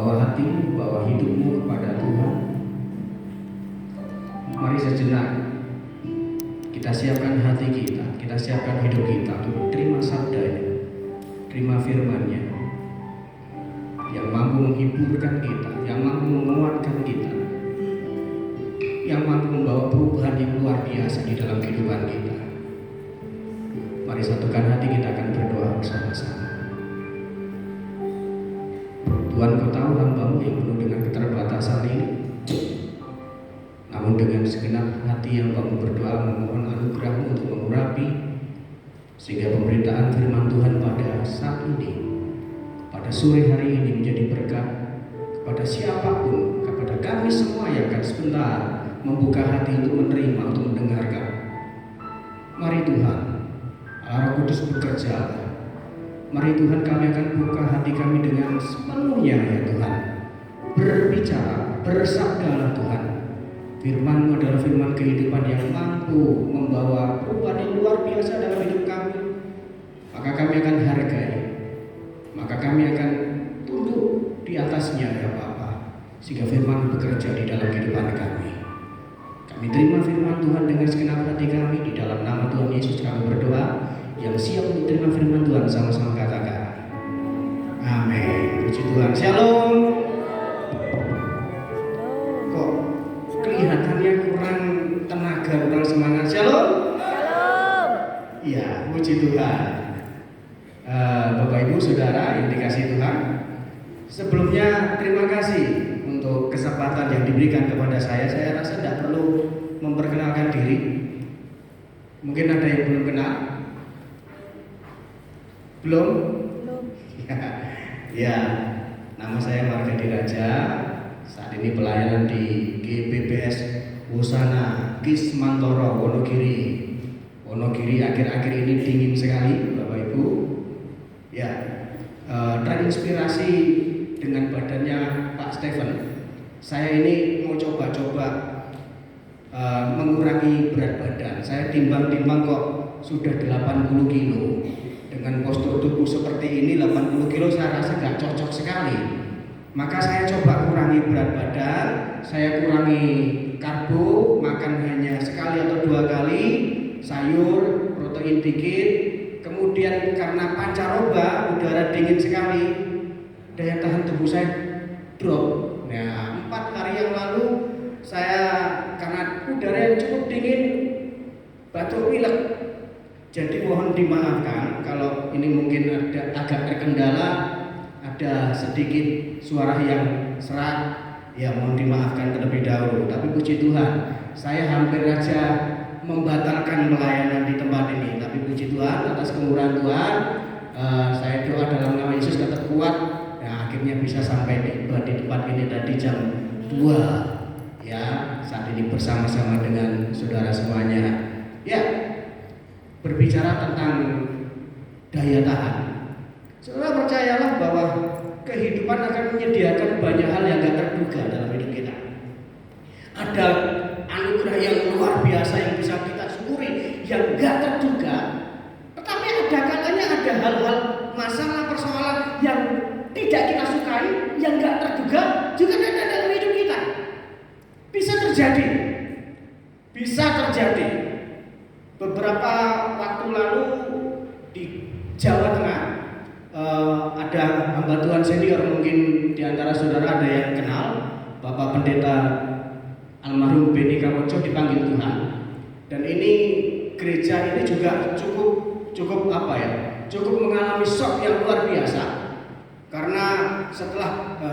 bawa hatimu, bawa hidupmu kepada Tuhan. Mari sejenak kita siapkan hati kita siapkan hidup kita untuk terima sabdanya, terima firman-Nya yang mampu menghiburkan kita, yang mampu menguatkan kita, yang mampu membawa perubahan yang luar biasa di dalam kehidupan kita. Mari satukan hati, kita akan berdoa bersama-sama. Tuhan, Kau tahu hamba-Mu yang penuh dengan keterbatasan ini, namun dengan segenap hati yang Kau berdoa memohon anugerah-Mu untuk mengurapi, sehingga pemberitaan firman Tuhan pada saat ini, pada sore hari ini menjadi berkat kepada siapapun, kepada kami semua yang akan sebentar membuka hati untuk menerima, untuk mendengarkan. Mari Tuhan, Allah Roh Kudus bekerja. Mari Tuhan, kami akan buka hati kami dengan sepenuhnya ya Tuhan. Berbicara, bersabdalah Tuhan. Firman-Mu adalah firman kehidupan yang mampu membawa perubahan yang luar biasa dalam hidup kami. Maka kami akan hargai, maka kami akan tunduk di atasnya ya Bapa, sehingga firman bekerja di dalam kehidupan kami. Kami terima firman Tuhan dengan segenap hati kami. Di dalam nama Tuhan Yesus kami berdoa. Yang siap untuk terima firman Tuhan sama-sama katakan amin. Puji Tuhan. Shalom. Kok kelihatannya kurang tenaga, kurang semangat? Shalom. Iya, puji Tuhan. Bapak Ibu Saudara yang dikasihi Tuhan, sebelumnya terima kasih untuk kesempatan yang diberikan kepada saya. Saya rasa tidak perlu memperkenalkan diri. Mungkin ada yang belum kenal. Belum? Ya, nama saya Margadi Raja. Saat ini pelayanan di GBPS Wusana Kismantoro Wonogiri. Wonogiri akhir-akhir ini dingin sekali, Bapak Ibu. Ya, terinspirasi dengan badannya Pak Stephen. Saya ini mau coba-coba mengurangi berat badan. Saya timbang-timbang kok sudah 80 kilo. Dengan postur tubuh seperti ini 80 kilo saya rasa gak cocok sekali. Maka saya coba kurangi berat badan, saya kurangi karbo, makan hanya sekali atau 2 kali, sayur, protein dikit. Kemudian karena pancaroba, udara dingin sekali, daya tahan tubuh saya drop. Nah, 4 hari yang lalu saya karena udara yang cukup dingin, batuk pilek. Jadi mohon dimaafkan kalau ini mungkin ada agak terkendala, ada sedikit suara yang serak, ya mohon dimaafkan terlebih dahulu. Tapi puji Tuhan, saya hampir saja membatalkan pelayanan di tempat ini. Tapi puji Tuhan atas kemurahan Tuhan, saya doa dalam nama Yesus tetap kuat. Nah, akhirnya bisa sampai di tempat ini tadi jam 2. Ya, saat ini bersama-sama dengan saudara semuanya. Ya. Berbicara tentang daya tahan, saudara percayalah bahwa kehidupan akan menyediakan banyak hal yang gak terduga dalam hidup kita. Ada anugerah yang luar biasa yang bisa kita syukuri, yang gak terduga. Tetapi ada kalanya ada hal-hal masalah persoalan yang tidak kita sukai, yang gak terduga juga ada dalam hidup kita. Bisa terjadi. Beberapa waktu lalu di Jawa Tengah ada hamba Tuhan senior, mungkin di antara saudara ada yang kenal, Bapak Pendeta almarhum Beni Kawoco dipanggil Tuhan. Dan ini gereja ini juga cukup mengalami shock yang luar biasa. Karena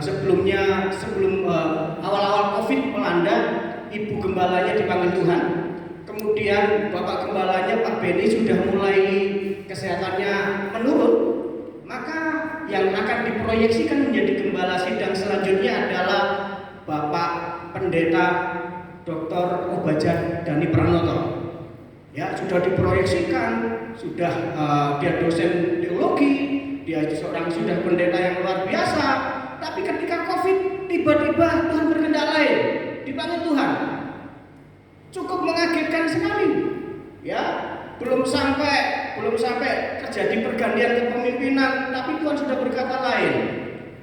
sebelum awal-awal Covid melanda, Ibu Gembalanya dipanggil Tuhan. Kemudian Bapak Gembalanya Pak Beni sudah mulai kesehatannya menurun. Maka yang akan diproyeksikan menjadi gembala sidang selanjutnya adalah Bapak Pendeta Dr. Obajan Dani Pranoto. Ya, sudah diproyeksikan, dia dosen teologi, dia sudah pendeta yang luar biasa. Tapi ketika Covid, tiba-tiba Tuhan berkehendak lain, dipanggil Tuhan. Cukup mengagetkan sekali. Ya, belum sampai terjadi pergantian kepemimpinan, tapi Tuhan sudah berkata lain.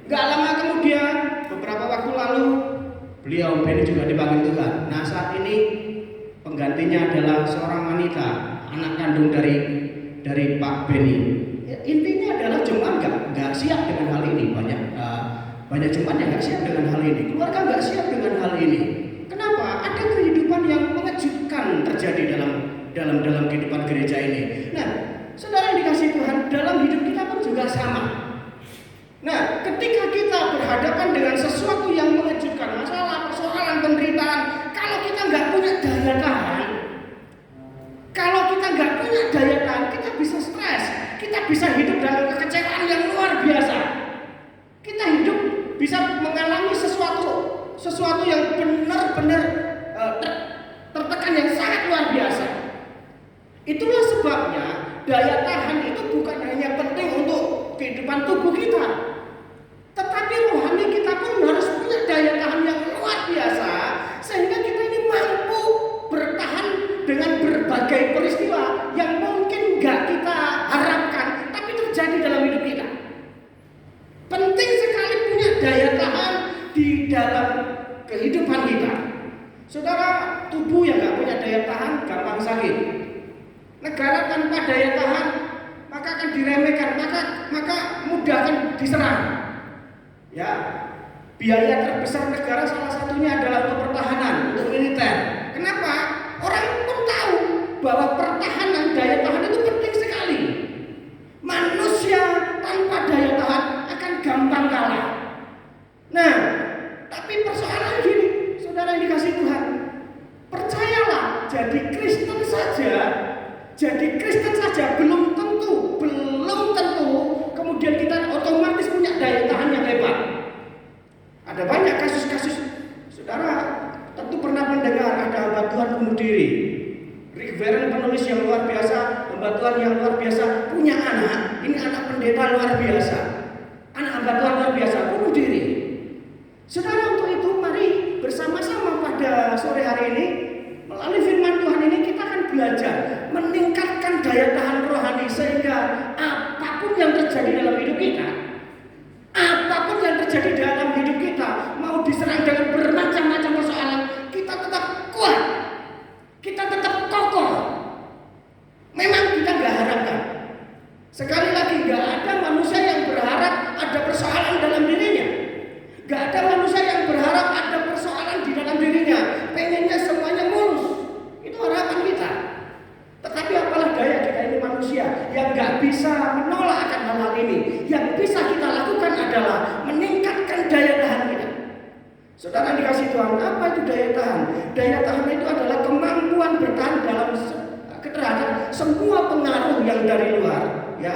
Gak lama kemudian Beliau Benny juga dipanggil Tuhan. Nah saat ini penggantinya adalah seorang wanita, anak kandung dari Pak Benny. Ya, intinya adalah jemaat nggak siap dengan hal ini. Banyak jemaat yang nggak siap dengan hal ini. Keluarga nggak siap dengan hal ini. Kenapa? Ada kehidupan yang mengejutkan terjadi dalam kehidupan gereja ini. Nah, saudara yang dikasihi Tuhan, dalam hidup kita pun juga sama. Nah, ketika kita berhadapan dengan sesuatu yang mengejutkan, masalah, persoalan, penderitaan, kalau kita nggak punya daya tahan, kita bisa stres, kita bisa hidup dalam kekecewaan yang luar biasa. Kita hidup bisa mengalami sesuatu yang benar-benar tertekan yang sangat luar biasa. Itulah sebabnya daya tahan itu bukan hanya penting untuk kehidupan tubuh kita, tetapi rohani kita pun harus punya daya tahan yang luar biasa, sehingga kita ini mampu bertahan dengan berbagai peristiwa yang mungkin nggak kita harapkan, tapi terjadi dalam hidup kita. Penting sekali punya daya tahan di dalam kehidupan kita. Saudara, tubuh yang nggak punya daya tahan gampang sakit. Negara tanpa daya tahan maka akan diremehkan, maka mudah akan diserang. Ya, biaya terbesar negara salah satunya adalah untuk pertahanan, untuk militer. Kenapa? Orang pun tahu bahwa pertahanan, daya tahan itu penting sekali. Manusia tanpa daya tahan akan gampang kalah. Nah, tapi persoalan gini, saudara yang dikasihi Tuhan, percayalah, jadi Kristen saja belum tentu kemudian kita otomatis punya daya tahan yang hebat. Ada banyak kasus-kasus, saudara tentu pernah mendengar ada hamba Tuhan bunuh diri. Rick Warren, penulis yang luar biasa, hamba Tuhan yang luar biasa, punya anak, ini anak pendeta luar biasa, anak hamba Tuhan luar biasa, bunuh diri. Saudara, untuk itu mari bersama-sama pada sore hari ini melalui firman Tuhan ini kita akan belajar meningkatkan daya tahan rohani, sehingga apapun yang terjadi dalam hidup kita, mau diserang dengan bermacam-macam persoalan, kita tetap kuat, kita tetap kokoh. Memang kita nggak harapkan, sekali lagi nggak ada manusia yang berharap ada persoalan dalam dirinya, nggak ada manusia yang berharap ada persoalan di dalam dirinya, pengennya semuanya mulus, itu harapan kita. Tetapi apalah daya, kita ini manusia yang nggak bisa menolak akan hal-hal ini. Yang bisa kita lakukan adalah meningkatkan daya tahan kita. Saudara dikasih Tuhan, apa itu daya tahan? Daya tahan itu adalah kemampuan bertahan terhadap semua pengaruh yang dari luar. Ya,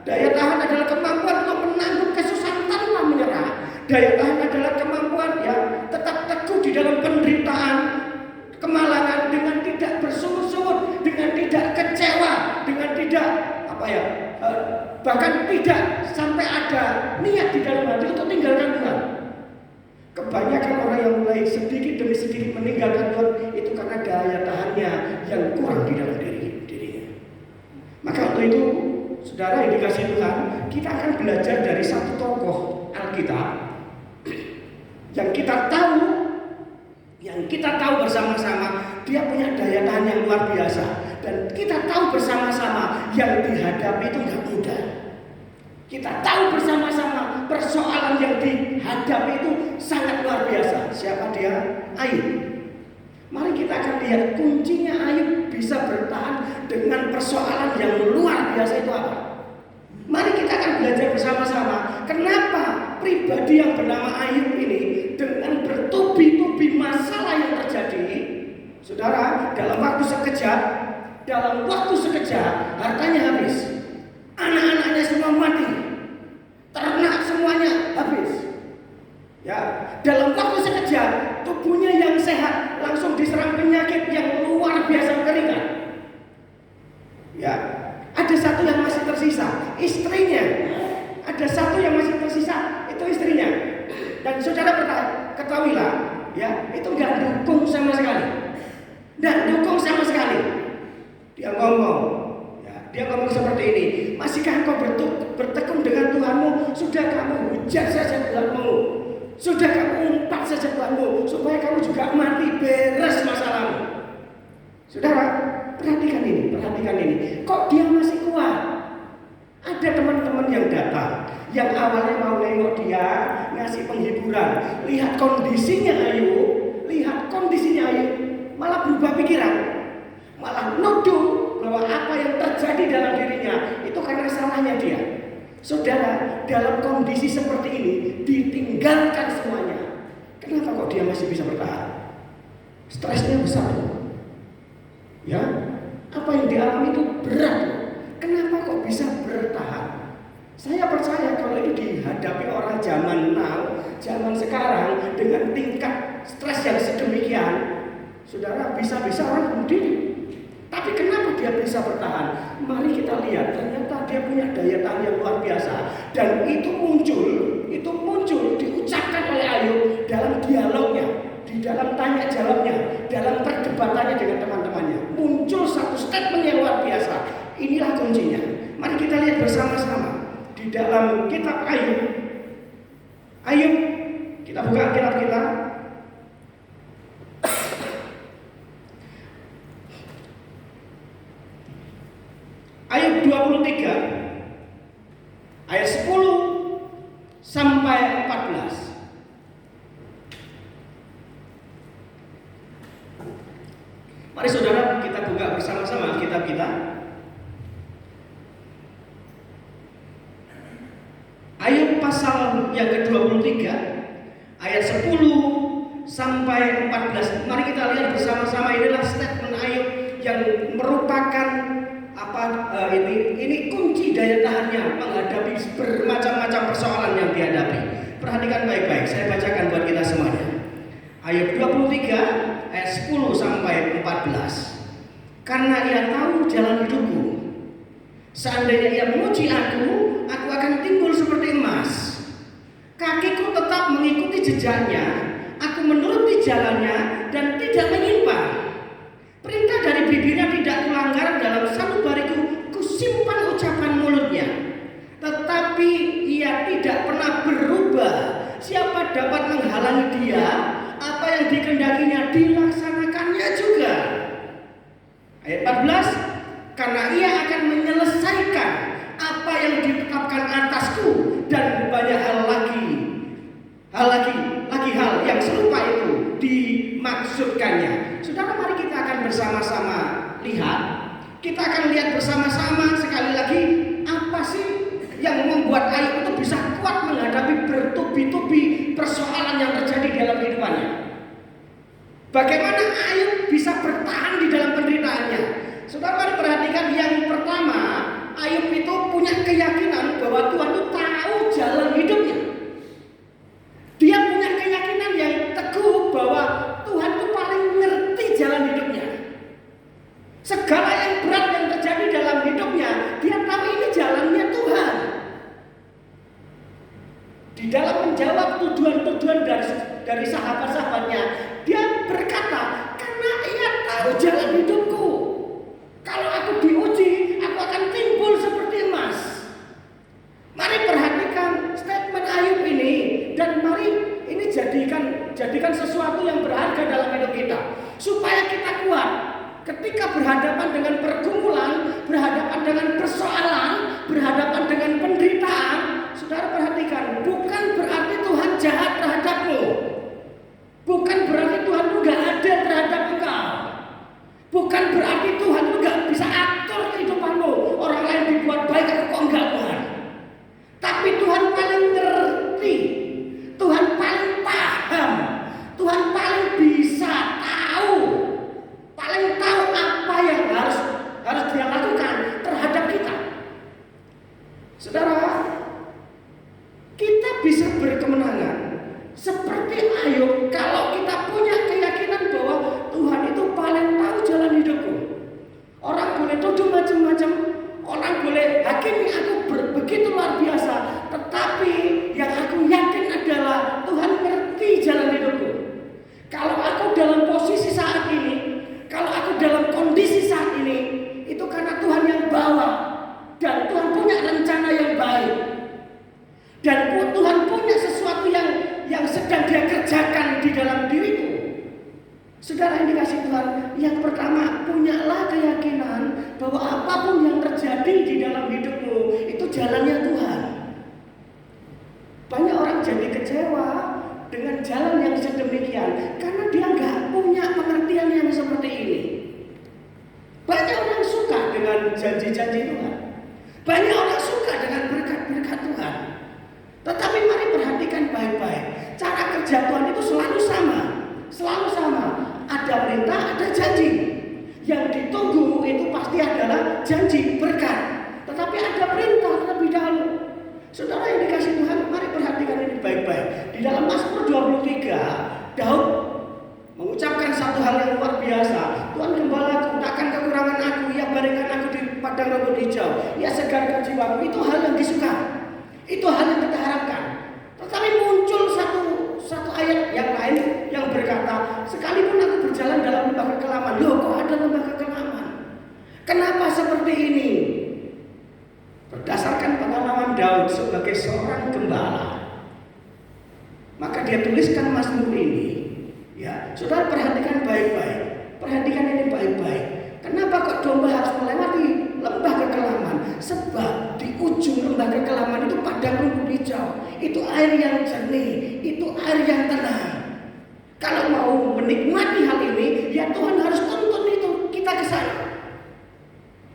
daya tahan adalah kemampuan untuk menanggung kesusahan tanpa menyerah. Daya tahan adalah kemampuan tetap teguh di dalam penderitaan, kemalangan, dengan tidak bersungut-sungut, dengan tidak kecewa, dengan tidak bahkan tidak sampai ada niat di dalam hati untuk tinggalkan Tuhan. Kebanyakan orang yang mulai sedikit demi sedikit meninggalkan Tuhan itu karena daya tahannya yang kurang di dalam dirinya. Maka untuk itu, saudara yang dikasihi Tuhan, kita akan belajar dari satu tokoh Alkitab yang kita tahu bersama-sama dia punya daya tahan yang luar biasa, dan kita tahu bersama-sama yang dihadapi itu nggak mudah. Kita tahu bersama-sama persoalan yang dihadapi itu sangat luar biasa. Siapa dia? Ayub. Mari kita akan lihat kuncinya Ayub bisa bertahan dengan persoalan yang luar biasa itu apa. Mari kita akan belajar bersama-sama kenapa pribadi yang bernama Ayub ini dengan bertubi-tubi masalah yang terjadi, saudara, dalam waktu sekejap hartanya habis, anak-anaknya semua mati, ternak semuanya habis. Ya, dalam waktu sekejap tubuhnya yang sehat langsung diserang penyakit yang luar biasa mengerikan. Ya, ada satu yang masih tersisa, istrinya. Ada satu yang masih tersisa, itu istrinya. Dan saudara ketahuilah, ya, itu nggak dukung sama sekali. Dia ngomong seperti ini, masihkah engkau bertekun dengan Tuhanmu? Sudah kamu hujat saja Tuhanmu, sudah kamu umpat saja Tuhanmu, supaya perhatikan ini. Kok dia masih kuat? Ada teman-teman yang datang, yang awalnya mau nengok dia, ngasih penghiburan. Lihat kondisinya Ayu, malah berubah pikiran, malah nuduh bahwa apa yang terjadi dalam dirinya itu karena salahnya dia. Saudara, dalam kondisi seperti ini ditinggalkan semuanya. Kenapa kok dia masih bisa bertahan? Stresnya besar, ya. Apa yang dialami itu berat. Kenapa kok bisa bertahan? Saya percaya kalau ini dihadapi orang zaman now, zaman sekarang dengan tingkat stres yang sedemikian, saudara, bisa-bisa orang bunuh diri. Tapi kenapa dia bisa bertahan? Mari kita lihat, ternyata dia punya daya tahan yang luar biasa. Dan itu muncul diucapkan oleh Ayub dalam dialognya, di dalam tanya jawabnya, dalam perdebatannya dengan teman-temannya. Muncul satu statement yang luar biasa. Inilah kuncinya. Mari kita lihat bersama-sama di dalam kitab Ayub. Ayub, kita buka kitab kita. Ayub 23 ayat 10 sampai 14. Mari saudara kita buka bersama-sama kitab kita. Ayub pasal yang ke-23 ayat 10 sampai 14. Mari kita lihat bersama-sama, inilah statement Ayub yang merupakan ini kunci daya tahannya menghadapi bermacam-macam persoalan yang dihadapi. Perhatikan baik-baik, saya bacakan buat kita semuanya. Ayub 23 ayat 10 sampai 14. Karena ia tahu jalan hidupku, seandainya ia memuji aku akan timbul seperti emas. Kakiku tetap mengikuti jejaknya, aku menuruti jalannya dan tidak menyimpang. Perintah dari bibirnya tidak kulanggar, dalam sanubariku kusimpan ucapan mulutnya. Tetapi ia tidak pernah berubah. Siapa dapat menghalangi dia? Apa yang dikehendakinya dilaksanakannya juga. Ayat 14, karena ia akan menyelesaikan apa yang ditetapkan atasku, dan banyak hal yang serupa itu dimaksudkannya. Saudara, mari kita akan bersama-sama lihat. Kita akan lihat bersama-sama sekali lagi apa sih yang membuat Ayub itu bisa kuat menghadapi bertubi-tubi persoalan yang terjadi dalam kehidupannya. Bagaimana Ayub bisa bertahan di dalam penderitaannya? Saudara, mari perhatikan yang pertama, Ayub itu punya keyakinan bahwa Tuhan itu tahu jalan hidupnya. Dia punya keyakinan yang teguh bahwa Tuhan itu paling ngerti jalan hidupnya. Segala yang berat yang terjadi dalam hidupnya, dia tahu ini jalannya Tuhan. Di dalam menjawab tuduhan-tuduhan dari sahabat-sahabatnya, dia berkata, karena ia tahu jalan hidupku. Kalau aku diuji, aku akan timbul seperti emas. Mari perhatikan statement Ayub ini, dan mari ini jadikan sesuatu yang berharga dalam hidup kita, supaya kita kuat ketika berhadapan dengan pergumulan, berhadapan dengan persoalan, berhadapan dengan penderitaan. Saudara perhatikan, bukan berarti Tuhan jahat terhadapmu, bukan berarti Tuhan enggak adil terhadap engkau, bukan berarti Tuhan enggak bisa atur kehidupanmu. Orang lain dibuat baik, aku kok enggak, Tuhan. Tapi Tuhan paling ngerti, Tuhan paling paham, Tuhan paling bisa tahu apa yang harus dia lakukan terhadap kita. Saudara, kita bisa berkemenangan Saudara yang dikasih Tuhan, yang pertama, punyalah keyakinan bahwa apapun yang terjadi di dalam hidupmu itu jalannya Tuhan. Banyak orang jadi kecewa dengan jalan yang sedemikian karena dia nggak punya pengertian yang seperti ini. Banyak orang suka dengan janji-janji Tuhan. Banyak orang suka dengan berkat-berkat Tuhan. Tetapi mari perhatikan baik-baik. Cara kerja Tuhan itu selalu sama. Selalu sama. Ada perintah, ada janji. Yang ditunggu itu pasti adalah janji berkat. Tetapi ada perintah terlebih dahulu. Saudara yang dikasih Tuhan, mari perhatikan ini baik-baik. Di dalam Mazmur 23, Daud mengucapkan satu hal yang luar biasa. Tuhan gembalaku, takkan kekurangan aku. Ia baringkan aku di padang rumput hijau. Ia segarkan jiwaku. Itu hal yang disuka. Itu hal yang kita harapkan. Tetapi muncul satu ayat yang lain yang berkata, sekalipun aku berjalan dalam lembah kekelaman. Loh, kok ada lembah kekelaman? Kenapa seperti ini? Berdasarkan pengalaman Daud sebagai seorang gembala, maka dia tuliskan Mazmur ini. Ya, saudara perhatikan baik-baik. Perhatikan ini baik-baik. Kenapa kok domba harus melewati lembah kekelaman? Sebab di ujung lembah kekelaman itu padang rumput hijau. Itu air yang jernih, itu air yang tenang. Kalau mau menikmati hal ini, ya Tuhan harus tuntun itu kita ke sana.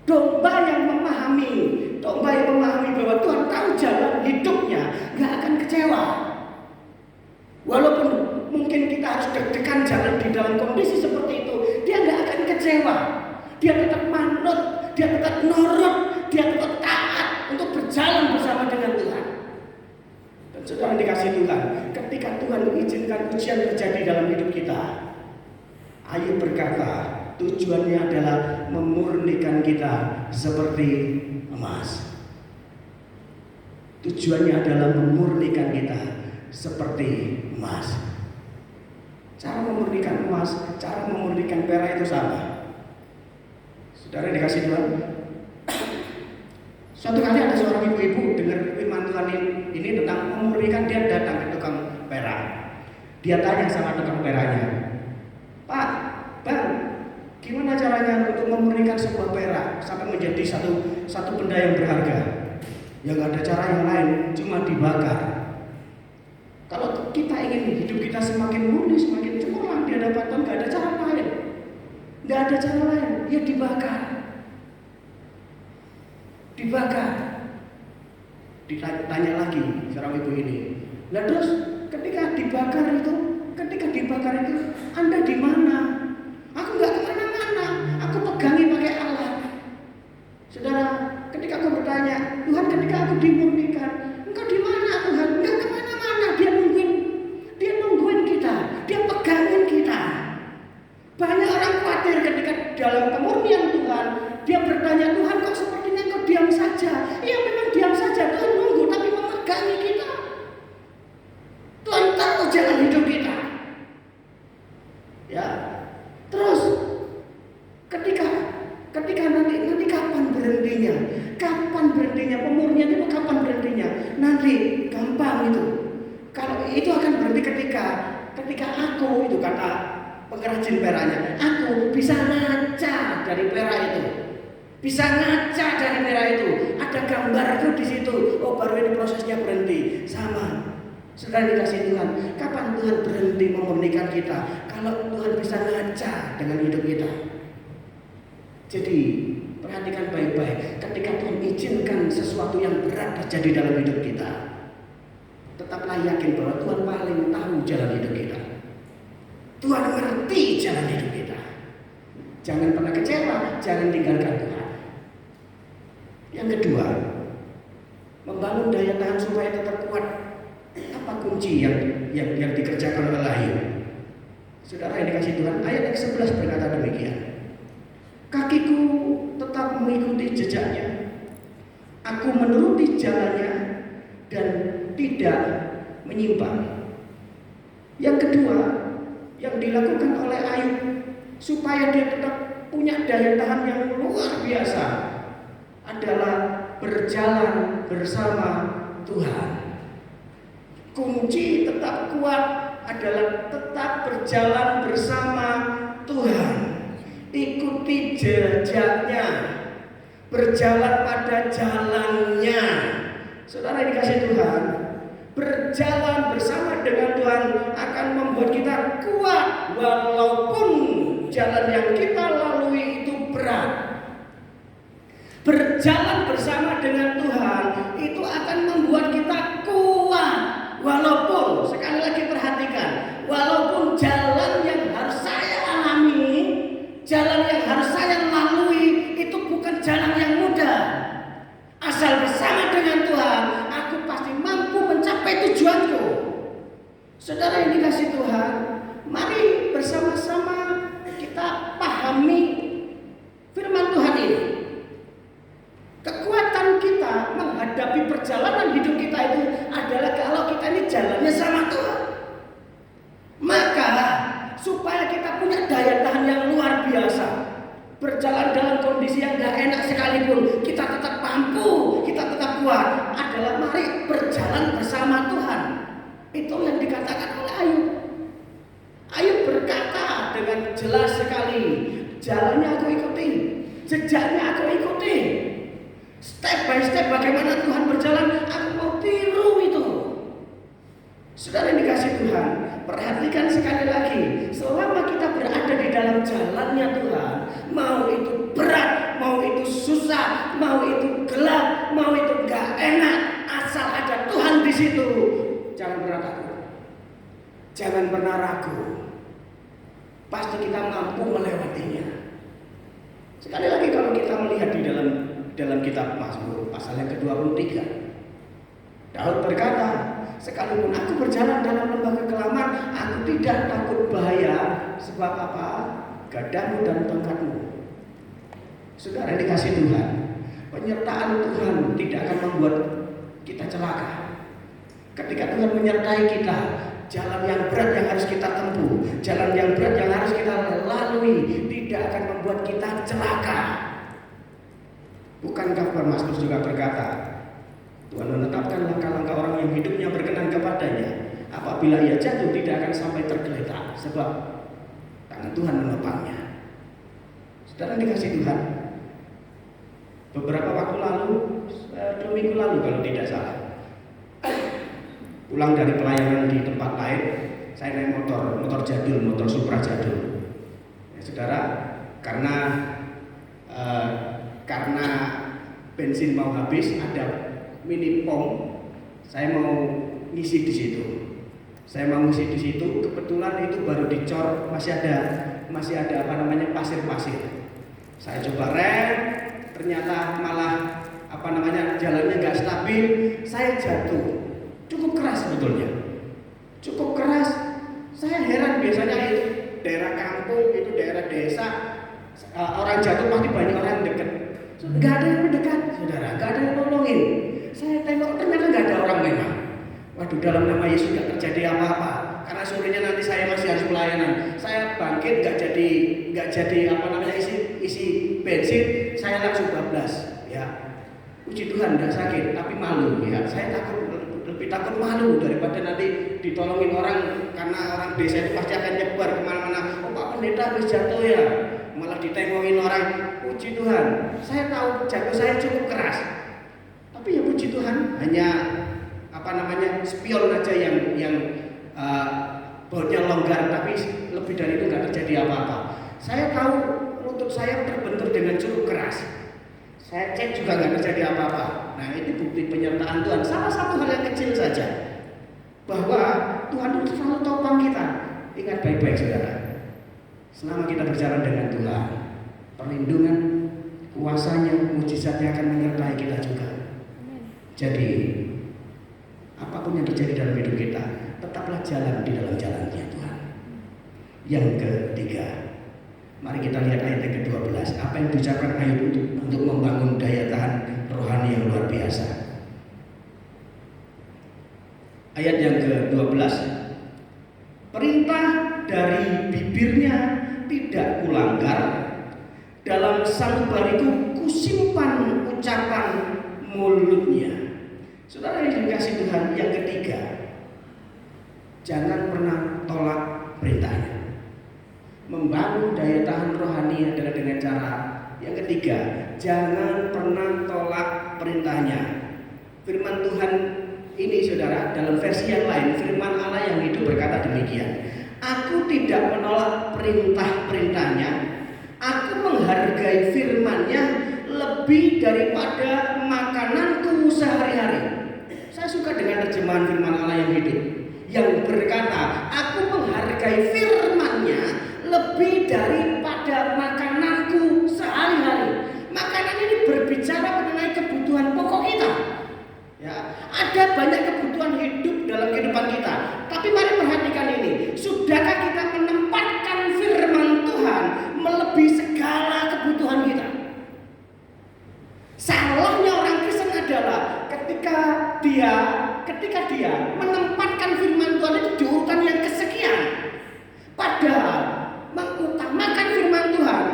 Domba yang memahami bahwa Tuhan tahu jalan hidupnya, gak akan kecewa. Walaupun mungkin kita harus deg-degan jalan di dalam kondisi seperti itu, dia gak akan kecewa. Dia tetap manut, dia tetap nurut, dia tetap taat untuk berjalan bersama dengan Tuhan. Dan saudara dikasih Tuhan, ketika Tuhan mengizinkan ujian terjadi dalam hidup kita, Ayub berkata, tujuannya adalah memurnikan kita seperti emas. Tujuannya adalah memurnikan kita seperti emas. Cara memurnikan emas, cara memurnikan perak itu sama. Saudara dikasih Tuhan. Suatu kali ada seorang ibu-ibu dengar firman Tuhan ini tentang memurnikan, dia datang ke tukang perak. Dia tanya sama tukang peraknya, Pak, Bang, gimana caranya untuk memurnikan sebuah perak sampai menjadi satu benda yang berharga? Ya nggak ada cara yang lain, cuma dibakar. Kalau kita ingin hidup kita semakin murni, semakin cemerlang di hadapan Tuhan, nggak ada cara lain. Nggak ada cara lain, ya dibakar. Dibakar. Ditanya lagi seorang ibu ini. Nah terus ketika dibakar itu, Anda di mana? Aku nggak kemana-mana, aku pegangi pakai alat. Saudara, ketika aku bertanya, Tuhan, ketika aku dimurnikan, Engkau di mana Tuhan? Enggak kemana-mana, dia nungguin kita, dia pegangin kita. Banyak orang khawatir ketika dalam pemurnian Tuhan, dia bertanya, Tuhan kok sepertinya Engkau diam saja? Iya memang diam saja, Tuhan nunggu tapi memegangi kita. Tuhan tahu jalan hidup kita. Ya, terus ketika nanti kapan berhentinya? Kapan berhentinya pemurnian itu? Kapan berhentinya? Nanti gampang itu. Kalau itu akan berhenti ketika aku, itu kata pengrajin peraknya, aku bisa ngaca dari perak itu. Bisa ngaca dari perak itu. Ada gambar itu di situ. Oh, baru ini prosesnya berhenti. Sama. Saudara dikasih Tuhan, kapan Tuhan berhenti memurnikan kita? Kalau Tuhan bisa ngaca dengan hidup kita. Jadi perhatikan baik-baik. Ketika Tuhan izinkan sesuatu yang berat terjadi dalam hidup kita, tetaplah yakin bahwa Tuhan paling tahu jalan hidup kita. Tuhan mengerti jalan hidup kita. Jangan pernah kecewa, jangan tinggalkan Tuhan. Yang kedua, membangun daya tahan supaya tetap kuat. Apa kunci yang dikerjakan oleh Ayub? Saudara yang dikasih Tuhan, ayat yang 11 berkata demikian. Kakiku tetap mengikuti jejaknya. Aku menuruti jalannya dan tidak menyimpang. Yang kedua, yang dilakukan oleh Ayub supaya dia tetap punya daya tahan yang luar biasa adalah berjalan bersama Tuhan. Kunci tetap kuat adalah tetap berjalan bersama ikuti jejaknya, berjalan pada jalannya. Saudara dikasih Tuhan, berjalan bersama dengan Tuhan akan membuat kita kuat walaupun jalan yang kita lalui itu berat. Berjalan bersama dengan Tuhan itu akan membuat kita kuat walaupun, sekali lagi perhatikan, walaupun jalan yang harus saya alami, jalan yang harus saya lalui itu bukan jalan yang mudah. Asal bersama dengan Tuhan, aku pasti mampu mencapai tujuanku. Saudara yang dikasih Tuhan, mari bersama-sama kita pahami firman Tuhan ini. Kekuatan kita menghadapi perjalanan hidup kita itu adalah kalau kita ini jalannya sama Tuhan. Maka supaya kita punya daya tahan yang luar biasa, berjalan dalam kondisi yang gak enak sekalipun, kita tetap mampu, kita tetap kuat, adalah mari berjalan bersama Tuhan. Itu yang dikatakan oleh Ayub. Ayub berkata dengan jelas sekali, jalannya aku ikuti, jejaknya aku ikuti. Step by step bagaimana Tuhan berjalan, aku mau tiru itu. Saudara yang dikasih Tuhan, perhatikan sekali lagi, selama kita berada di dalam jalannya Tuhan, mau itu berat, mau itu susah, mau itu gelap, mau itu gak enak, asal ada Tuhan di situ, jangan pernah takut, jangan pernah ragu, pasti kita mampu melewatinya. Sekali lagi kalau kita melihat di dalam kitab Mazmur pasal yang ke-23, Daud berkata, sekalipun aku berjalan dalam lembah kekelaman, aku tidak takut bahaya, sebab apa? Gadamu dan tongkatmu. Saudara dikasih Tuhan, penyertaan Tuhan tidak akan membuat kita celaka. Ketika Tuhan menyertai kita, jalan yang berat yang harus kita tempuh, jalan yang berat yang harus kita lalui, tidak akan membuat kita celaka. Bukankah Mazmur juga berkata, Tuhan menetapkan langkah-langkah orang yang hidupnya berkenan kepadanya. Apabila ia jatuh tidak akan sampai tergeletak, sebab tangan Tuhan menopangnya. Saudara dikasih Tuhan, beberapa waktu lalu, 2 minggu lalu kalau tidak salah, pulang dari pelayanan di tempat lain, saya naik motor jadul, motor Supra jadul. Ya, saudara, karena bensin mau habis, ada mini pom, saya mau ngisi di situ. Kebetulan itu baru dicor, masih ada pasir-pasir. Saya coba rem, ternyata malah jalannya nggak stabil, saya jatuh. Cukup keras sebetulnya. Cukup keras. Saya heran, biasanya itu daerah kampung, itu daerah desa, orang jatuh pasti banyak orang yang dekat. Nggak ada yang mendekat, saudara, nggak ada yang nolongin. Saya tengok ternyata nggak ada orang memang. Waduh, dalam nama Yesus nggak terjadi apa-apa. Karena sorenya nanti saya masih harus pelayanan. Saya bangkit nggak jadi isi bensin, saya langsung bablas. Ya, puji Tuhan nggak sakit, tapi malu. Ya, saya lebih takut malu daripada nanti ditolongin orang, karena orang desa itu pasti akan nyebar kemana-mana. Oh, Pak Pendeta habis jatuh ya, malah ditengongin orang. Puji Tuhan, saya tahu jatuh saya cukup keras, tapi ya puji Tuhan, hanya spion aja yang bautnya longgar, tapi lebih dari itu nggak terjadi apa-apa. Saya tahu lutut saya terbentur dengan cukup keras, saya cek juga nggak terjadi apa-apa. Nah, ini bukti penyertaan Tuhan. Salah satu hal yang kecil saja, bahwa Tuhan itu selalu topang kita. Ingat baik-baik saudara, selama kita berjalan dengan Tuhan, perlindungan, kuasanya, mujizatnya akan menyertai kita juga. Jadi apapun yang terjadi dalam hidup kita, tetaplah jalan di dalam jalannya Tuhan. Yang ketiga, mari kita lihat ayat yang ke-12. Apa yang diucapkan Ayub untuk membangun daya tahan rohani yang luar biasa. Ayat yang ke-12, perintah dari bibirnya tidak kulanggar, dalam sanubariku kusimpan ucapan mulutnya. Saudara yang dikasih Tuhan, yang ketiga, jangan pernah tolak perintahnya. Membangun daya tahan rohani adalah dengan cara yang ketiga, jangan pernah tolak perintahnya. Firman Tuhan ini saudara, dalam versi yang lain, firman Allah yang hidup berkata demikian. Aku tidak menolak perintah-perintahnya, aku menghargai firman-Nya lebih daripada makananku sehari-hari. Saya suka dengan terjemahan firman Allah yang hidup, yang berkata, aku menghargai firman-Nya lebih daripada makananku sehari-hari. Makanan ini berbicara mengenai kebutuhan pokok kita. Ya, ada banyak kebutuhan hidup dalam kehidupan kita. Tapi mari perhatikan ini. Sudahkah kita menempatkan firman Tuhan melebihi segala kebutuhan kita? Salahnya orang Kristen adalah ketika dia menempatkan firman Tuhan itu di urutan yang kesekian. Padahal mengutamakan firman Tuhan,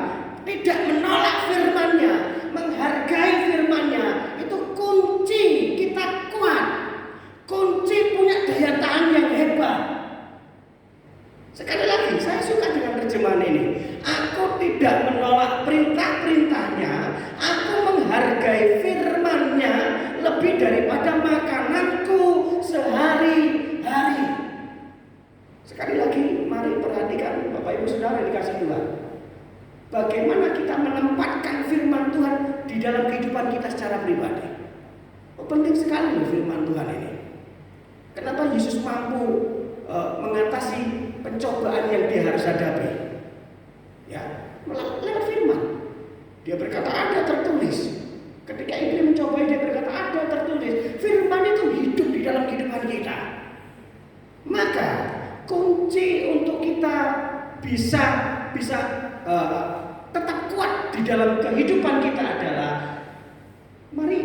tidak menolak firman-Nya, menghargai firman-Nya, itu kunci kita kuat, kunci punya daya tahan yang hebat. Sekali lagi, saya suka dengan terjemahan ini. Aku tidak menolak perintah-perintahnya, aku menghargai firman-Nya lebih daripada makananku sehari-hari. Sekali lagi, mari perhatikan Bapak Ibu Saudara yang dikasihi Tuhan. Bagaimana kita menempatkan firman Tuhan di dalam kehidupan kita secara pribadi. Penting sekali firman Tuhan ini. Kenapa Yesus mampu mengatasi pencobaan yang dia harus hadapi? Ya, lewat firman. Dia berkata ada tertulis. Ketika iblis mencobai, dia berkata ada tertulis. Firman itu hidup di dalam kehidupan kita. Maka kunci untuk kita bisa tetap kuat di dalam kehidupan kita adalah mari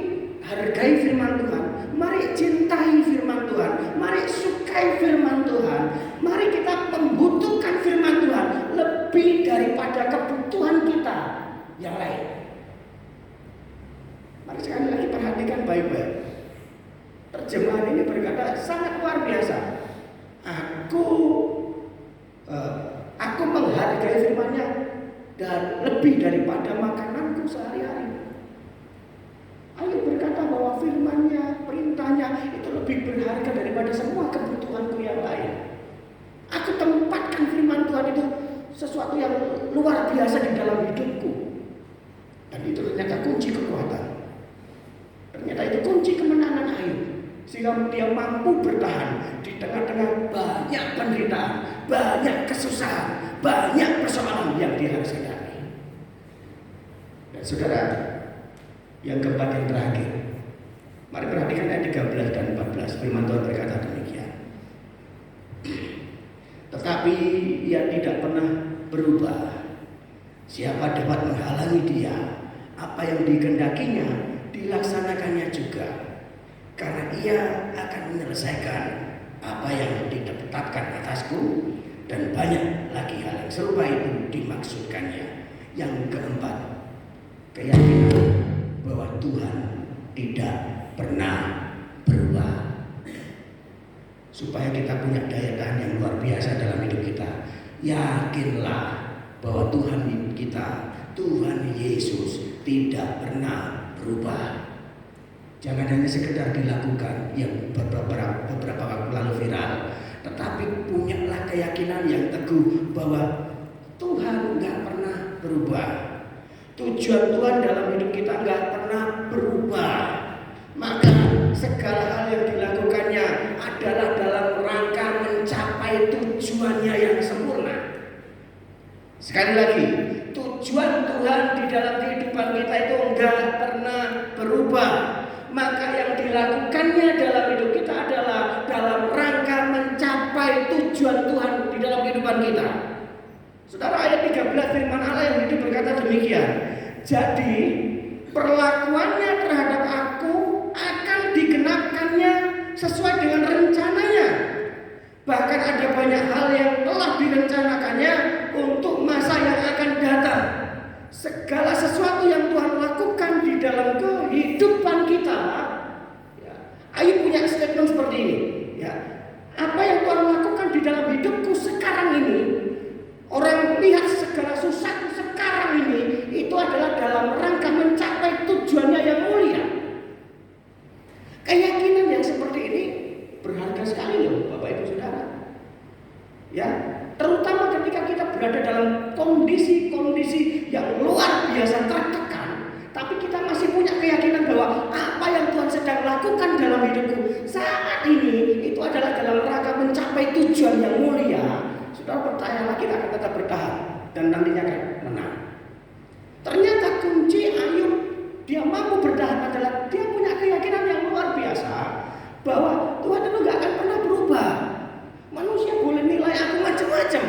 hargai firman Tuhan, mari cintai firman Tuhan, mari sukai firman Tuhan, mari kita membutuhkan firman Tuhan lebih daripada kebutuhan kita yang lain. Mari sekali lagi perhatikan baik-baik. Terjemahan ini berkata sangat luar biasa. Aku menghargai firman-Nya dan lebih daripada makananku sehari-hari. Ayub berkata bahwa firman-Nya, perintahnya itu lebih berharga daripada semua kebutuhanku yang lain. Aku tempatkan firman Tuhan itu sesuatu yang luar biasa di dalam hidupku. Dan itu ternyata kunci kekuatan. Ternyata itu kunci kemenangan Ayub. Sehingga dia mampu bertahan di tengah-tengah banyak penderitaan, banyak kesusahan, banyak persoalan yang dia harus hadapi. Dan saudara, yang keempat yang terakhir, mari perhatikan ayat 13 dan 14. Firman Tuhan berkata demikian. Tetapi ia tidak pernah berubah. Siapa dapat menghalangi dia? Apa yang dikehendakinya dilaksanakannya juga. Karena ia akan menyelesaikan apa yang ditetapkan atasku, dan banyak lagi hal yang serupa itu dimaksudkannya. Yang keempat, keyakinan bahwa Tuhan tidak pernah berubah. Supaya kita punya daya tahan yang luar biasa dalam hidup kita, yakinlah bahwa Tuhan kita, Tuhan Yesus tidak pernah berubah. Jangan hanya sekedar dilakukan yang beberapa waktu lalu viral, tetapi punyalah keyakinan yang teguh bahwa Tuhan nggak pernah berubah. Tujuan Tuhan dalam hidup kita nggak pernah berubah. Maka segala hal yang dilakukannya adalah dalam rangka mencapai tujuannya yang sempurna. Sekali lagi, tujuan Tuhan di dalam kehidupan kita itu nggak pernah berubah. Maka yang dilakukannya dalam hidup kita adalah dalam rangka mencapai tujuan Tuhan di dalam kehidupan kita. Saudara, ayat 13 firman Allah yang hidup berkata demikian. Jadi perlakuannya terhadap aku akan digenapkannya sesuai dengan rencananya. Bahkan ada banyak hal yang telah direncanakannya untuk masa yang akan datang. Segala sesuatu yang Tuhan lakukan di dalam kehidupan kita, ya, Ayub punya statement seperti ini. Ya, apa yang Tuhan lakukan di dalam hidupku sekarang ini, orang melihat segala susah sekarang ini itu adalah dalam rangka mencapai tujuannya yang mulia. Keyakinan yang seperti ini berharga sekali loh Bapak Ibu Saudara. Ya, terutama ketika kita berada dalam kondisi-kondisi yang luar biasa tertekan, tapi kita masih punya keyakinan bahwa apa yang Tuhan sedang lakukan dalam hidupku saat ini itu adalah dalam rangka mencapai tujuan yang mulia. Saudara percayalah kita akan tetap bertahan dan nantinya akan menang. Ternyata kunci Ayub dia mampu bertahan adalah dia punya keyakinan yang luar biasa bahwa Tuhan itu gak akan pernah berubah. Manusia boleh nilai aku macam-macam,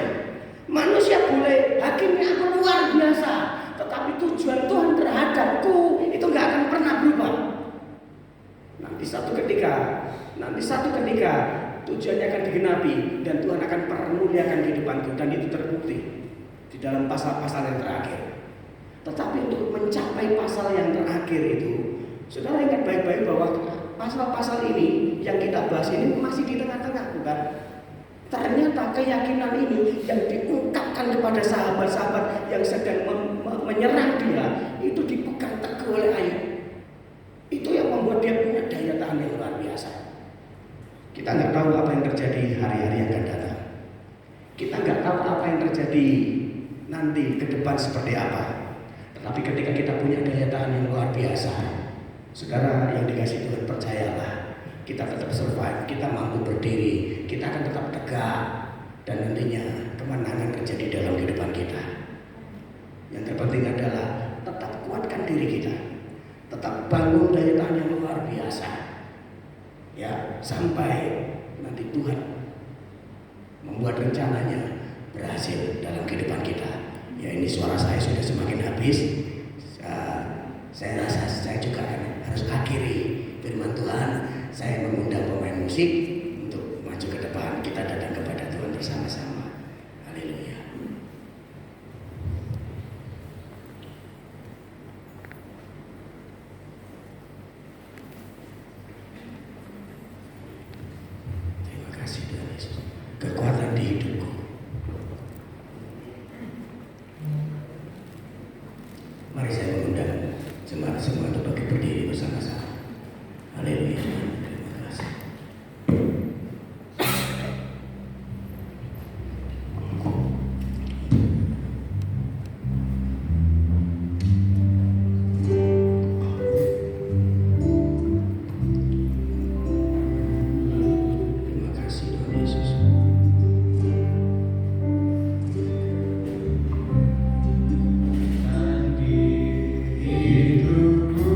manusia boleh hakimi aku luar biasa, tetapi tujuan Tuhan terhadapku itu gak akan pernah berubah. Nanti satu ketika tujuannya akan digenapi dan Tuhan akan permuliakan kehidupanku, dan itu terbukti di dalam pasal-pasal yang terakhir. Tetapi untuk mencapai pasal yang terakhir itu, saudara ingat baik-baik bahwa pasal-pasal ini yang kita bahas ini masih di tengah-tengah, bukan? Ternyata keyakinan ini yang diungkapkan kepada sahabat-sahabat yang sedang menyerang dia itu dipegang teguh oleh Ayub. Itu yang membuat dia punya daya tahan yang luar biasa. Kita nggak tahu apa yang terjadi hari-hari yang akan datang. Kita nggak tahu apa yang terjadi nanti ke depan seperti apa. Tetapi ketika kita punya daya tahan yang luar biasa, saudara yang dikasih Tuhan, percayalah, kita tetap survive, kita mampu berdiri, kita akan tetap tegak, dan nantinya kemenangan terjadi dalam kehidupan kita. Yang terpenting adalah tetap kuatkan diri kita, tetap bangun daya tahan yang luar biasa, ya, sampai nanti Tuhan membuat rencananya berhasil dalam kehidupan kita. Ya, ini suara saya sudah semakin habis. Saya rasa saya juga harus akhiri firman Tuhan. Saya mengundang pemain musik untuk maju ke depan. Kita datang kepada Tuhan bersama-sama. Haleluya. Terima kasih Tuhan Yesus. Kekuatan di hidupku. Mari saya mengundang jemaat semua untuk berdiri bersama-sama. Haleluya. Terima kasih. Terima kasih Tuhan Yesus. Hidupku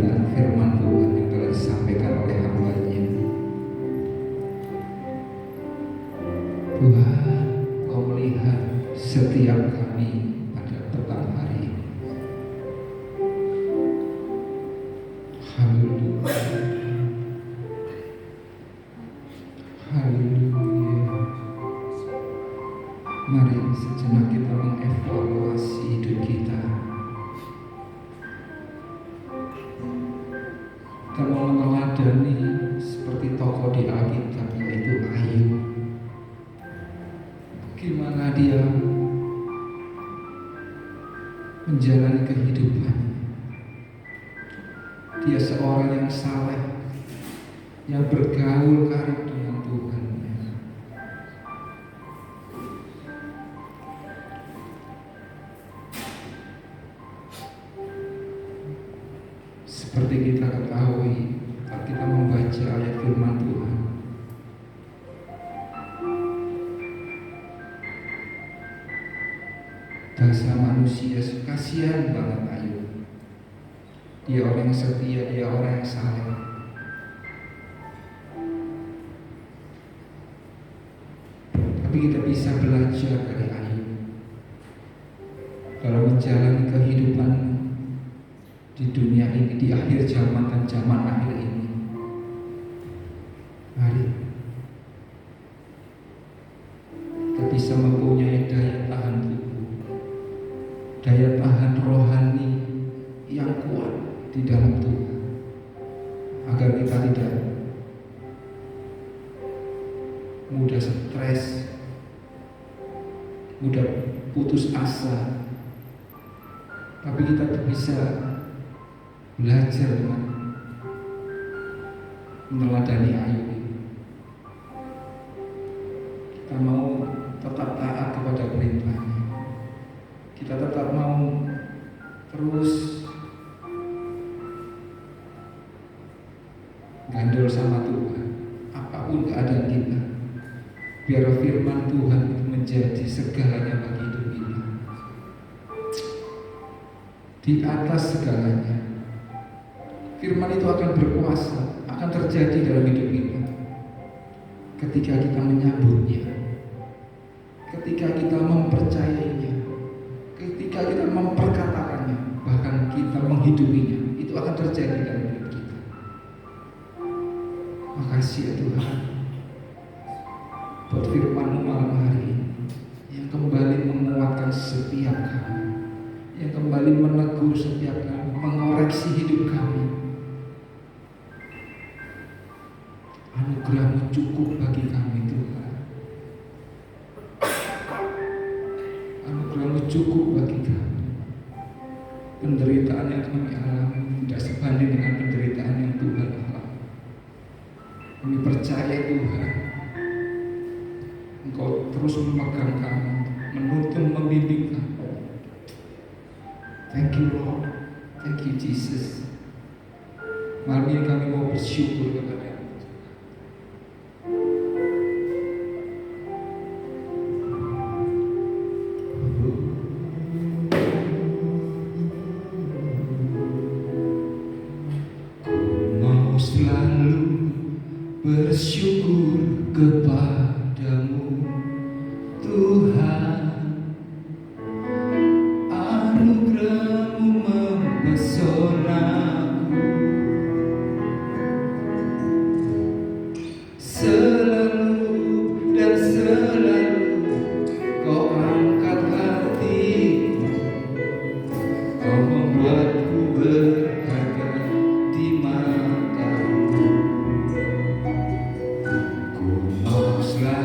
pemberitaan firman Tuhan yang telah disampaikan oleh hamba-Nya. Tuhan, Kau melihat setiap kami pada petang hari ini. Haleluya. Haleluya. Mari sejenak kita mengevaluasi hidup kita. Kita mau meneladani seperti tokoh di Alkitab, yaitu Ayub. Gimana dia menjalani kehidupan. Dia seorang yang saleh, yang bergaul karib dengan Tuhan. Seperti kita ketahui, saat kita membaca ayat firman Tuhan, dasar manusia, kasihan banget Ayub. Dia orang yang setia, dia orang yang saleh. Tapi kita bisa belajar dari Ayub dalam menjalani kehidupan di dunia ini, di akhir zaman dan zaman akhir ini. Mari kita bisa mempunyai daya tahan tubuh, daya tahan rohani yang kuat di dalam Tuhan, agar kita tidak mudah stres, mudah putus asa, tapi kita bisa belajar dengan meneladani Ayub ini. Kita mau tetap taat kepada perintahnya, kita tetap mau terus gandul sama Tuhan apapun keadaan kita, biar firman Tuhan itu menjadi segalanya bagi hidup kita. Di atas segalanya, firman itu akan berkuasa, akan terjadi dalam hidup kita ketika kita menyambutnya, ketika kita mempercayainya, ketika kita memperkatakannya, bahkan kita menghidupinya. Itu akan terjadi dalam hidup kita. Makasih ya Tuhan buat firman-Mu malam hari ini, yang kembali menguatkan setiap kami, yang kembali menegur setiap kami, mengoreksi hidup kami. Anugerah-Mu cukup bagi kami Tuhan. Anugerah-Mu cukup bagi kami. Penderitaan yang kami alami tidak sebanding dengan penderitaan yang Tuhan alami. Kami percaya Tuhan, Engkau terus memegang kami, menuntun, membimbing kami. Thank you Lord, thank you Jesus. Malam ini kami mau bersyukur kepada selalu bersyukur kepadamu Tuhan. Anugerah-Mu mempesonaku, selalu dan selalu Kau angkat hatiku, Kau membuatku berharga di mata. Ku mau selalu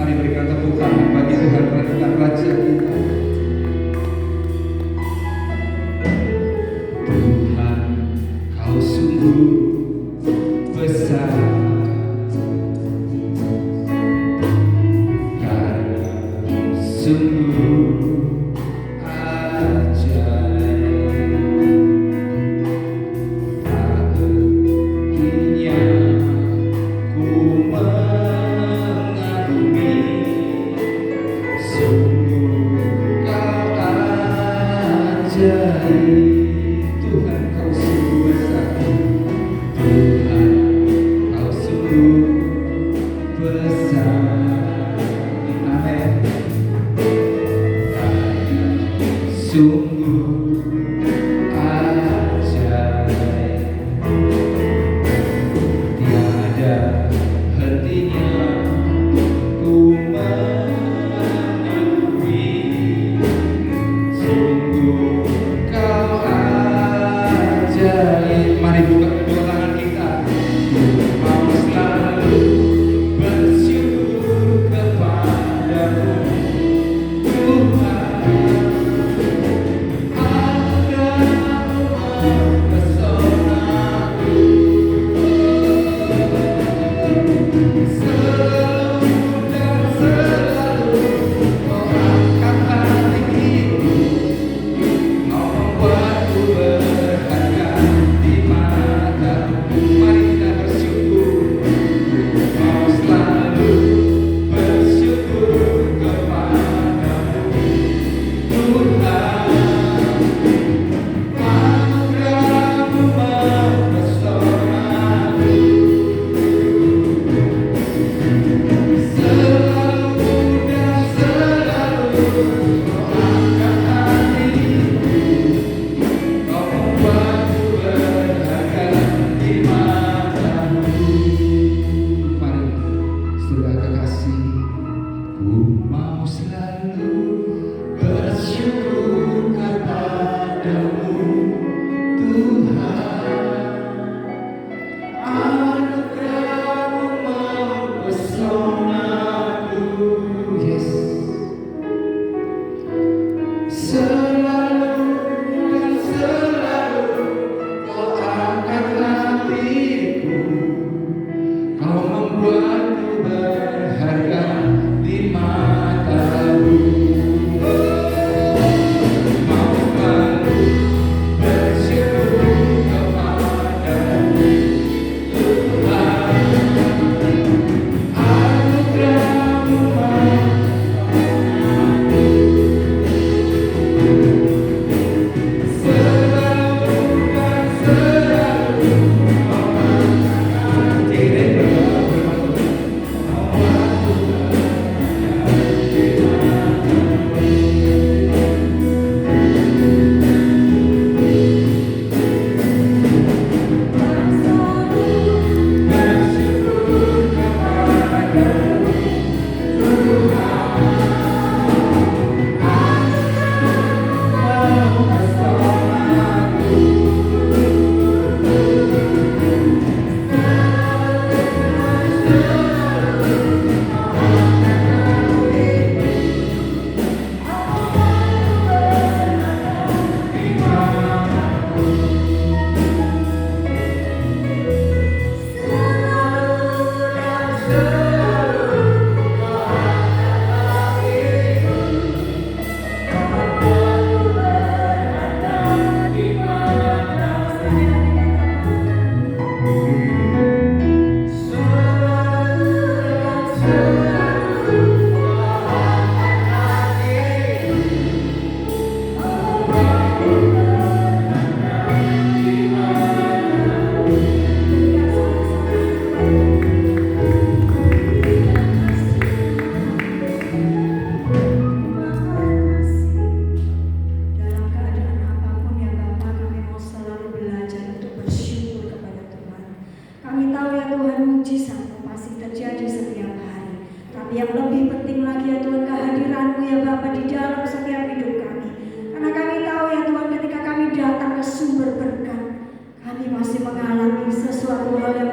Mari berikan tepuk tangan bagi Tuhan Tuhan Raja kita. Tuhan, Kau sungguh besar, karya sungguh ajaib. Tak hentinya ku mengagumi, sungguh Kau ajaib. Tuhan, Kau sungguh besar. Tuhan, Kau sungguh besar. Amin. Karya sungguh ajaib. Tiada hentinya ku mengagumi, sungguh Kau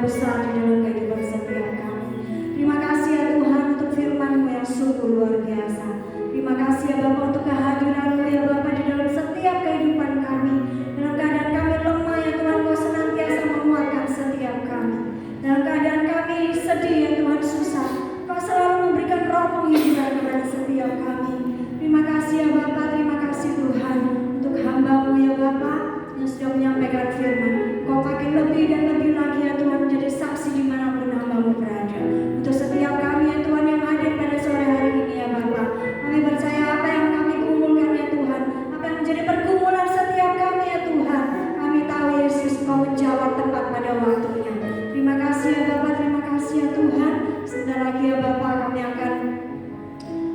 besar di dalam kehidupan setiap kami. Terima kasih ya Tuhan untuk firman-Mu yang sungguh luar biasa. Terima kasih ya Bapa untuk kehadiran-Mu ya Bapa di dalam setiap kehidupan kami. Dalam keadaan kami lemah ya Tuhan, Kau senantiasa menguatkan setiap kami. Dalam keadaan kami sedih ya Tuhan, susah, Kau selalu memberikan roh penghiburan kepada setiap kami. Terima kasih ya Bapa, terima kasih Tuhan untuk hamba-Mu ya Bapa yang sudah menyampaikan firman. Kau pakai lebih dan lebih lagi ya Tuhan menjadi saksi dimanapun hamba-Mu berada. Untuk setiap kami ya Tuhan yang hadir pada sore hari ini ya Bapa, kami percaya apa yang kami kumpulkan ya Tuhan, apa yang menjadi pergumulan setiap kami ya Tuhan, kami tahu Yesus Kau menjawab tepat pada waktunya. Terima kasih ya Bapa, terima kasih ya Tuhan. Sebentar lagi ya Bapa kami akan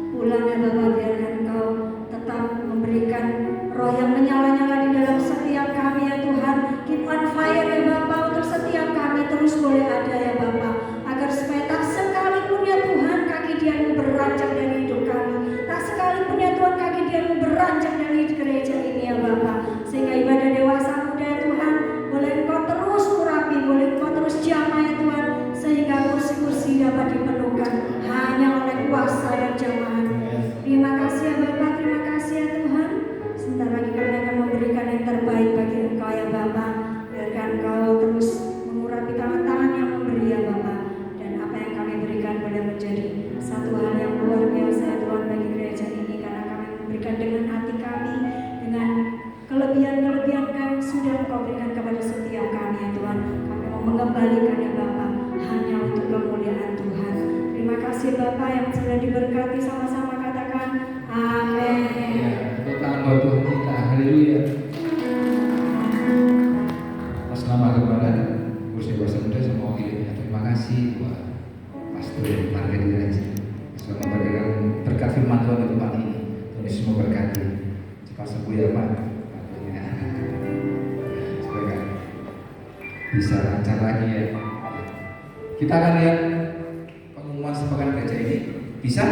pulang ya Bapa, biarkan Kau tetap memberikan roh yang menyala-nyala di dalam setiap kami ya Tuhan. Keep on fire ya Bapa untuk setiap kami, terus boleh ada ya Bapa, agar supaya tak sekalipun ya Tuhan kaki diam-Mu beranjak dari hidup kami, tak sekalipun ya Tuhan kaki diam-Mu beranjak dari gereja ini ya Bapa, sehingga ibadah dewasa muda ya Tuhan boleh Engkau terus urapi, boleh Engkau terus jamah ya Tuhan, sehingga kursi-kursi dapat dipenuhkan hanya oleh kuasa dan jamahan. Terima kasih ya Bapa, terima kasih ya Tuhan. Sebentar lagi kami akan memberikan yang terbaik bagi Engkau ya Bapa. Biarkan Engkau terus mengurapi tangan-tangan yang memberi ya Bapa, dan apa yang kami berikan boleh menjadi satu hal yang luar biasa ya Tuhan bagi gereja ini, karena kami memberikan dengan hati kami, dengan kelebihan-kelebihan yang sudah Engkau berikan kepada setiap kami ya Tuhan. Kami mau mengembalikan ya Bapa hanya untuk kemuliaan Tuhan. Terima kasih Bapa yang sudah diberkati, sama-sama katakan amin. Ya, tepuk tangan buat Tuhan kita. Haleluya. Atas nama kepada kursi dewasa muda sama wakilnya, terima kasih buat Pastor Marga Diraja sudah memberikan berkat firman Tuhan di tempat ini. Tuhan Yesus memberkati. Cepat sembuh ya Pak. Supaya bisa lancar lagi ya. Kita akan lihat pengumuman sepekan gereja ini. Bisa?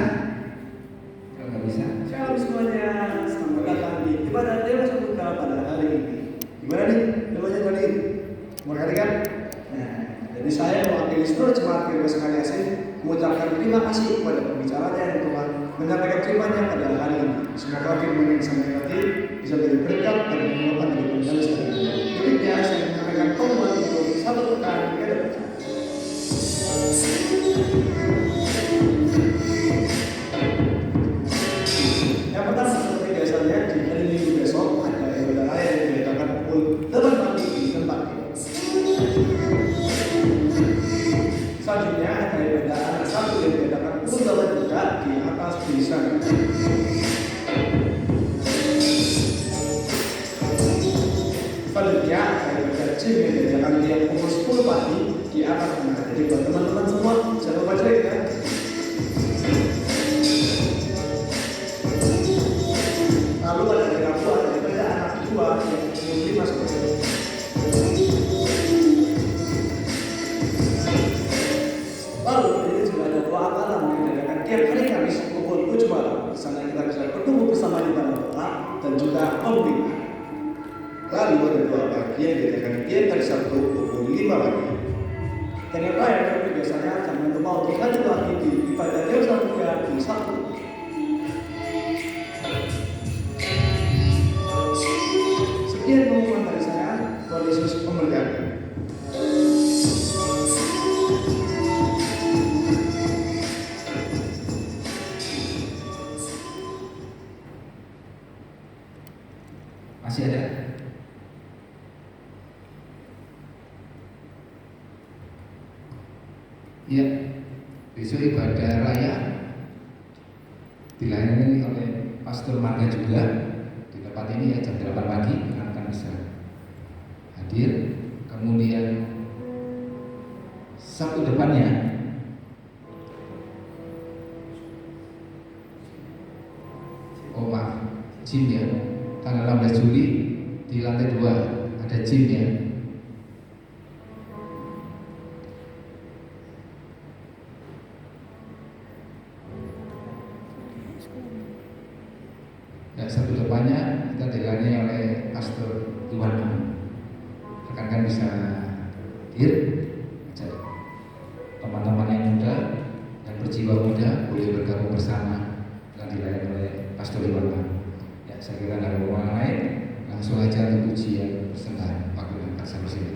Kalau nggak bisa, Shalom semuanya, selamat datang di ibadah dewasa muda pada hari ini. Gimana nih doanya tadi? Memberkati kan? Nah, jadi saya mewakili seluruh jemaat Gereja Karya mengucapkan terima kasih kepada pembicaranya yang telah menyampaikan firman-Nya pada hari ini. Semoga firman yang disampaikan tadi bisa menjadi berkat dan menguatkan hidup kalian sekalian. Berikutnya saya menyampaikan pengumuman untuk satu pekan ke depan. Yang pertama seperti biasanya di hari Minggu besok ada ibadah raya yang diadakan pukul 8 pagi di tempat ini. Selanjutnya ada ibadah anak satu yang diadakan pukul 8 juga di atas desa. Selanjutnya ada ibadah gym yang diadakan tiap pukul 10 pagi di atas rumah. Jadi buat teman-teman semua jangan lupa cek ya. Lalu ada hari Rabu ada ibadah anak dua yang pukul 5 sore. Lalu ini juga ada doa malam yang diadakan tiap hari Kamis pukul 7 malam. Di sana kita bisa bertemu bersama di dalam doa dan juga membina. Lalu ada doa pagi yang diadakan tiap hari Sabtu pukul 5 pagi. Dan yang terakhir biasanya jangan lupa untuk hadir lagi di ibadah dewasa muda di Sabtu. Sekian pengumuman dari saya. Tuhan Yesus memberkati. masih ada? Ya, besok ibadah raya dilayani oleh Pastor Marga juga di tempat ini ya, jam 8 pagi akan bisa hadir. Kemudian Sabtu depannya gym ya, tanggal 16 Juli di lantai 2 ada gym ya. Ya, Sabtu depannya kita dilayani oleh Pastor Tuhan. Rekan-rekan bisa hadir. teman-teman yang muda, yang berjiwa muda boleh bergabung bersama yang dilayani oleh Pastor Iwan. Ya, saya kira nggak ada orang lain, langsung aja untuk pujian persembahan. Waktu angkat sampai sini.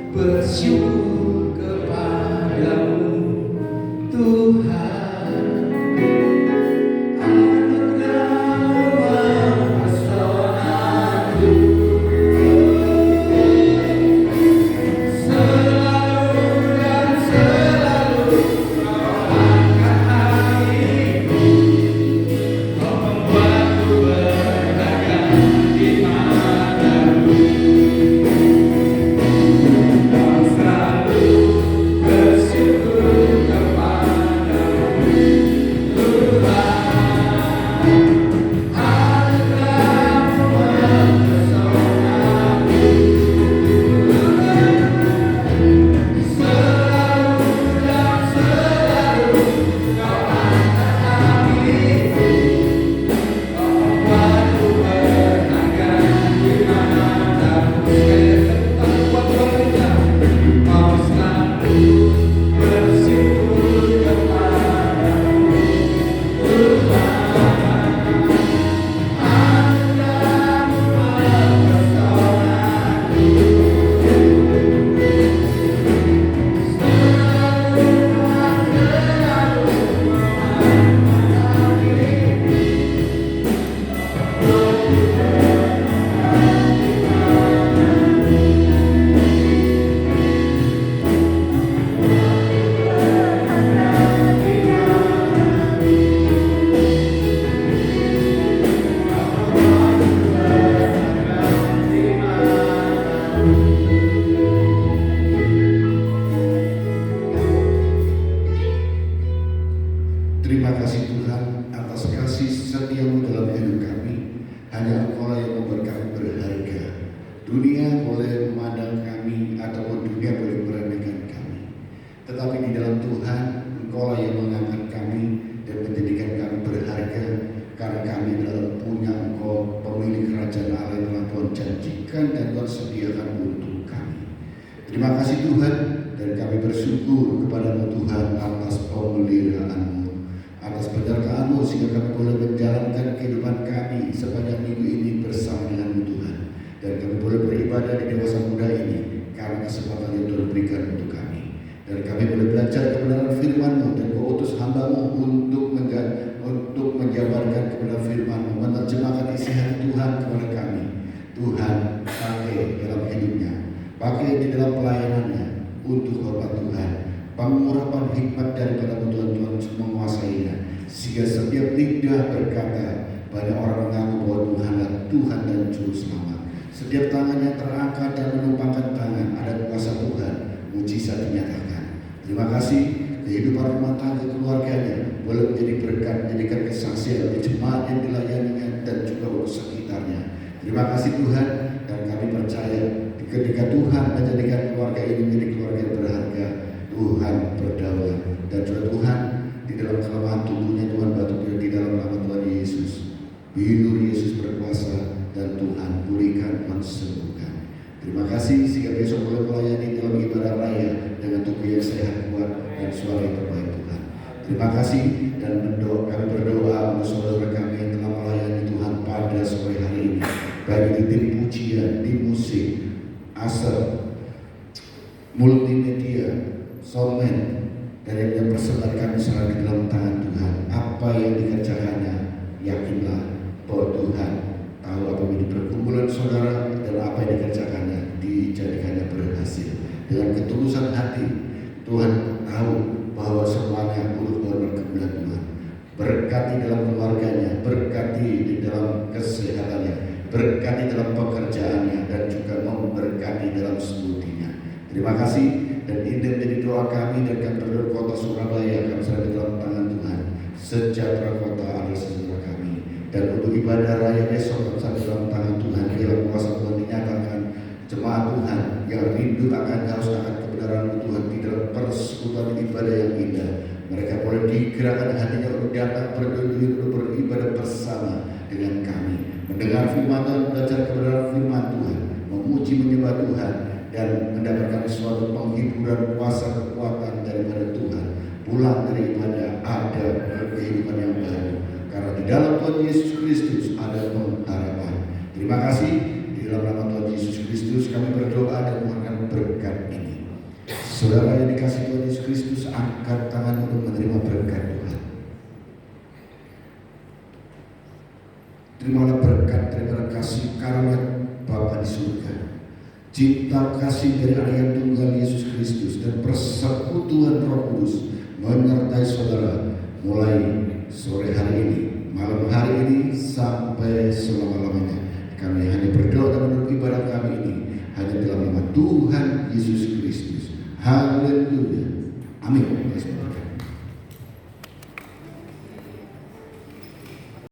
Bersyukur kepada punya Engkau, pemilik kerajaan Allah yang telah Tuhan janjikan dan Tuhan sediakan untuk kami. Terima kasih Tuhan, dan kami bersyukur kepada-Mu Tuhan atas pemeliharaanmu, atas penyertaan-Mu sehingga kami boleh menjalankan kehidupan kami sepanjang minggu ini bersama dengan-Mu Tuhan. Dan kami boleh beribadah di dewasa muda ini karena kesempatan yang Tuhan berikan untuk kami. Dan kami boleh belajar kebenaran firman-Mu dan Kau utus hamba-Mu untuk menjabarkan kebenaran firman-Mu, menerjemahkan isi hati Tuhan kepada kami. Tuhan, pakai dalam hidupnya, pakai di dalam pelayanannya untuk hormat Tuhan. Pengurapan hikmat daripada Tuhan menguasainya, sehingga setiap lidah berkata, banyak orang mengaku bahwa Tuhanlah Tuhan dan Juru Selamat. Setiap tangannya terangkat dan menumpangkan tangan, ada kuasa Tuhan, mujizat dinyatakan. Terima kasih, kehidupan rumah tangga keluarganya boleh menjadi berkat, menjadikan kesaksian di jemaat yang dilayaninya dan juga untuk sekitarnya. Terima kasih Tuhan, dan kami percaya ketika Tuhan menjadikan keluarga ini menjadi keluarga yang berharga, Tuhan berdaulat. Dan juga Tuhan di dalam kelemahan tubuhnya Tuhan bantu di dalam nama Tuhan Yesus. Bilur Yesus berkuasa dan Tuhan pulihkan, Tuhan sembuhkan. Terima kasih sehingga besok boleh melayani dalam ibadah raya dengan tubuh yang sehat, kuat dan suara yang terbaik Tuhan. Terima kasih, dan kami berdoa untuk saudara kami yang telah melayani Tuhan pada sore hari ini, baik itu tim pujian, tim musik, asal, multimedia, soundman, dan yang persembahan kami serahkan di dalam tangan Tuhan. Apa yang dikerjakannya, yakinlah bahwa Tuhan tahu apa yang di perkumpulan saudara dan apa yang dikerjakannya dijadikannya berhasil. Dengan ketulusan hati, Tuhan tahu bahwa semuanya untuk hormat kemuliaan Tuhan. Berkati dalam keluarganya, berkati di dalam kesehatannya, berkati dalam pekerjaannya, dan juga memberkati dalam semuanya. Terima kasih, dan ini menjadi doa kami dan kami berdoa kota Surabaya kami serahkan dalam tangan Tuhan. Sejahtera kota adalah sejahtera kami. Dan untuk ibadah raya besok kami serahkan dalam tangan Tuhan. Biarlah kuasa Tuhan dinyatakan, jemaat Tuhan yang rindu akan haus akan kebenaran Tuhan di dalam persekutuan ibadah yang indah. Mereka boleh digerakkan hatinya untuk datang untuk beribadah bersama dengan kami, mendengar firman Tuhan, belajar kebenaran firman Tuhan, memuji menyembah Tuhan, dan mendapatkan suatu penghiburan kuasa kekuatan daripada Tuhan. Pulang dari ibadah ada kehidupan yang baru, karena di dalam Tuhan Yesus Kristus ada pengharapan. Terima kasih, di dalam nama Tuhan Yesus Kristus kami berdoa dan mohonkan berkat ini. Saudara yang dikasih Tuhan Yesus Kristus, angkat tangan untuk menerima berkat Tuhan. Terimalah berkat daripada kasih karunia Bapa di surga, cinta kasih dari Anak yang tunggal Yesus Kristus, dan persekutuan Roh Kudus menyertai saudara mulai sore hari ini, malam hari ini, sampai selama-lamanya. Kami hanya berdoa dan menurut ibadah kami ini hanya dalam nama Tuhan Yesus Kristus. Haleluya. Amin.